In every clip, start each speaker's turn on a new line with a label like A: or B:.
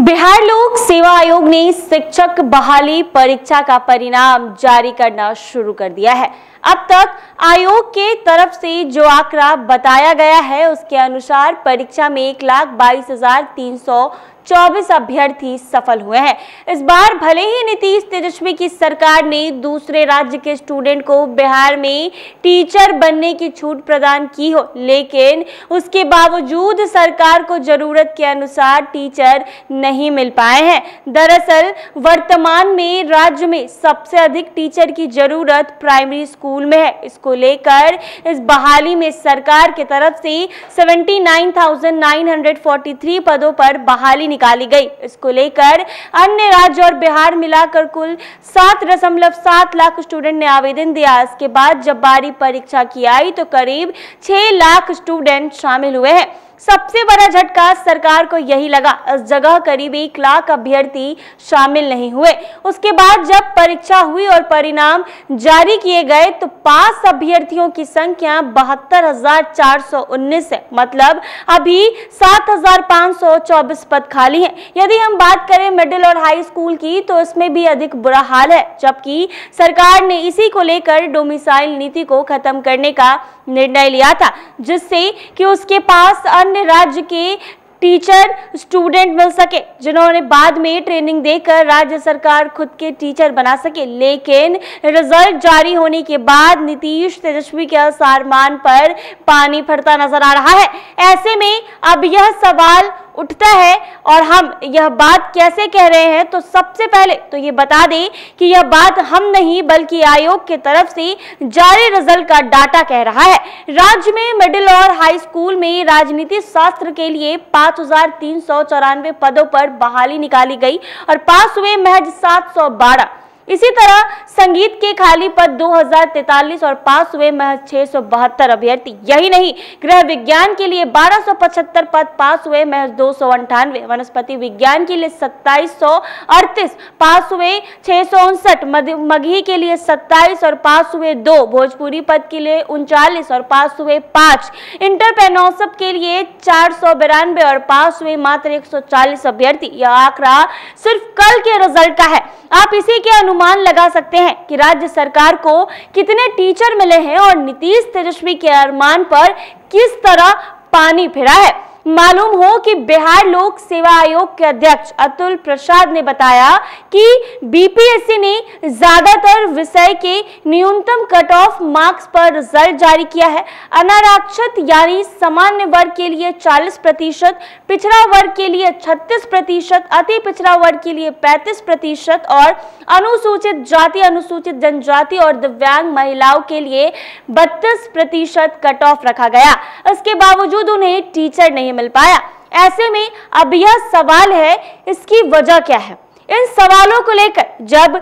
A: बिहार लोक सेवा आयोग ने शिक्षक बहाली परीक्षा का परिणाम जारी करना शुरू कर दिया है। अब तक आयोग के तरफ से जो आंकड़ा बताया गया है उसके अनुसार परीक्षा में 1,22,324 अभ्यर्थी सफल हुए हैं। इस बार भले ही नीतीश तेजस्वी की सरकार ने दूसरे राज्य के स्टूडेंट को बिहार में टीचर बनने की छूट प्रदान की हो, लेकिन उसके बावजूद सरकार को जरूरत के अनुसार टीचर नहीं मिल पाए हैं। दरअसल वर्तमान में राज्य में सबसे अधिक टीचर की जरूरत प्राइमरी स्कूल में है। इसको लेकर इस बहाली में सरकार की तरफ से 79,943 पदों पर बहाली निकाली गई। इसको लेकर अन्य राज्य और बिहार मिलाकर कुल 7.7 लाख स्टूडेंट ने आवेदन दिया। इसके बाद जब बारी परीक्षा की आई तो करीब 6 लाख स्टूडेंट शामिल हुए हैं। सबसे बड़ा झटका सरकार को यही लगा। इस जगह करीब 1 लाख अभ्यर्थी शामिल नहीं हुए। उसके बाद जब परीक्षा हुई और परिणाम जारी किए गए तो पास अभ्यर्थियों की संख्या 72,419 है। मतलब अभी 7,524 पद खाली हैं। यदि हम बात करें मिडिल और हाई स्कूल की तो इसमें भी अधिक बुरा हाल है, जबकि सरकार ने इसी को लेकर डोमिसाइल नीति को खत्म करने का निर्णय लिया था, जिससे कि उसके पास अन्य राज्य के टीचर स्टूडेंट मिल सके, जिन्होंने बाद में ट्रेनिंग देकर राज्य सरकार खुद के टीचर बना सके। लेकिन रिजल्ट जारी होने के बाद नीतीश तेजस्वी के असमान पर पानी फिरता नजर आ रहा है। ऐसे में अब यह सवाल उठता है और हम यह बात कैसे कह रहे हैं, तो सबसे पहले तो ये बता दें कि यह बात हम नहीं बल्कि आयोग के तरफ से जारी रिजल्ट का डाटा कह रहा है। राज्य में मिडिल और हाई स्कूल में राजनीति शास्त्र के लिए 5,394 पदों पर बहाली निकाली गई और पास हुए महज 712। इसी तरह संगीत के खाली पद 2,043 और पास हुए महज 672 अभ्यर्थी। यही नहीं, गृह विज्ञान के लिए 1,275 पद, पास हुए महज 298। वनस्पति विज्ञान के लिए 2,738, पास हुए 659। मगही के लिए 27 और पास हुए 2। भोजपुरी पद के लिए 39 और पास हुए 5। इंटरप्रेन्योरशिप के लिए 492 और पास हुए मात्र 140 अभ्यर्थी। यह आंकड़ा सिर्फ कल के रिजल्ट का है। आप इसी के अनुमान लगा सकते हैं कि राज्य सरकार को कितने टीचर मिले हैं और नीतीश तेजस्वी के अरमान पर किस तरह पानी फिरा है। मालूम हो कि बिहार लोक सेवा आयोग के अध्यक्ष अतुल प्रसाद ने बताया कि बीपीएससी ने ज्यादातर विषय के न्यूनतम कट ऑफ मार्क्स पर रिजल्ट जारी किया है। अनारक्षित यानी सामान्य वर्ग के लिए 40%, पिछड़ा वर्ग के लिए 36%, अति पिछड़ा वर्ग के लिए 35% और अनुसूचित जाति, अनुसूचित जनजाति और दिव्यांग महिलाओं के लिए 32% कट ऑफ रखा गया। इसके बावजूद उन्हें टीचर नहीं मिल पाया। ऐसे में अब यह सवाल है, इसकी वजह क्या है? इन सवालों को लेकर जब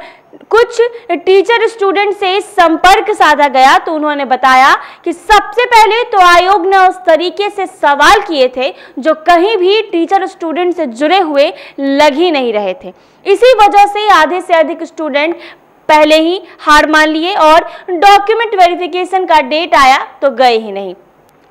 A: कुछ टीचर स्टूडेंट से संपर्क साधा गया तो उन्होंने बताया कि सबसे पहले तो आयोग ने उस तरीके से सवाल किए थे जो कहीं भी टीचर स्टूडेंट से जुड़े हुए लग ही नहीं रहे थे। इसी वजह से आधे से अधिक स्टूडेंट पहले ही हार मान लिए और डॉक्यूमेंट वेरिफिकेशन का डेट आया तो गए ही नहीं।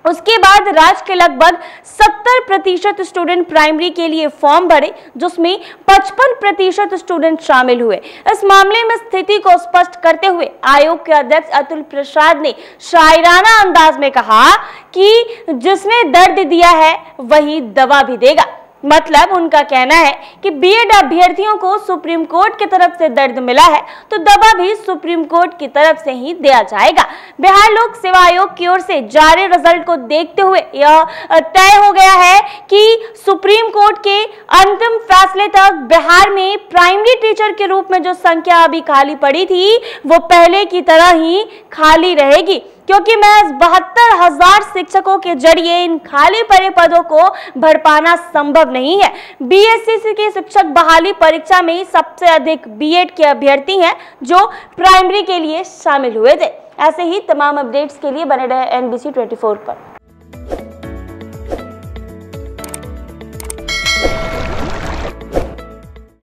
A: उसके बाद राज्य के लगभग 70% स्टूडेंट प्राइमरी के लिए फॉर्म भरे, जिसमें 55% स्टूडेंट शामिल हुए। इस मामले में स्थिति को स्पष्ट करते हुए आयोग के अध्यक्ष अतुल प्रसाद ने शायराना अंदाज में कहा कि जिसने दर्द दिया है वही दवा भी देगा। मतलब उनका कहना है कि बीएड अभ्यर्थियों को सुप्रीम कोर्ट की तरफ से दर्द मिला है तो दवा भी सुप्रीम कोर्ट की तरफ से ही दिया जाएगा। बिहार लोक सेवा आयोग की ओर से जारी रिजल्ट को देखते हुए यह तय हो गया है कि सुप्रीम कोर्ट के अंतिम फैसले तक बिहार में प्राइमरी टीचर के रूप में जो संख्या अभी खाली पड़ी थी वो पहले की तरह ही खाली रहेगी, क्योंकि महज 72,000 शिक्षकों के जरिए इन खाली पड़े पदों को भर पाना संभव नहीं है। बीएससी की शिक्षक बहाली परीक्षा में सबसे अधिक बीएड के अभ्यर्थी हैं जो प्राइमरी के लिए शामिल हुए थे। ऐसे ही तमाम अपडेट्स के लिए बने रहे NBC 24 पर।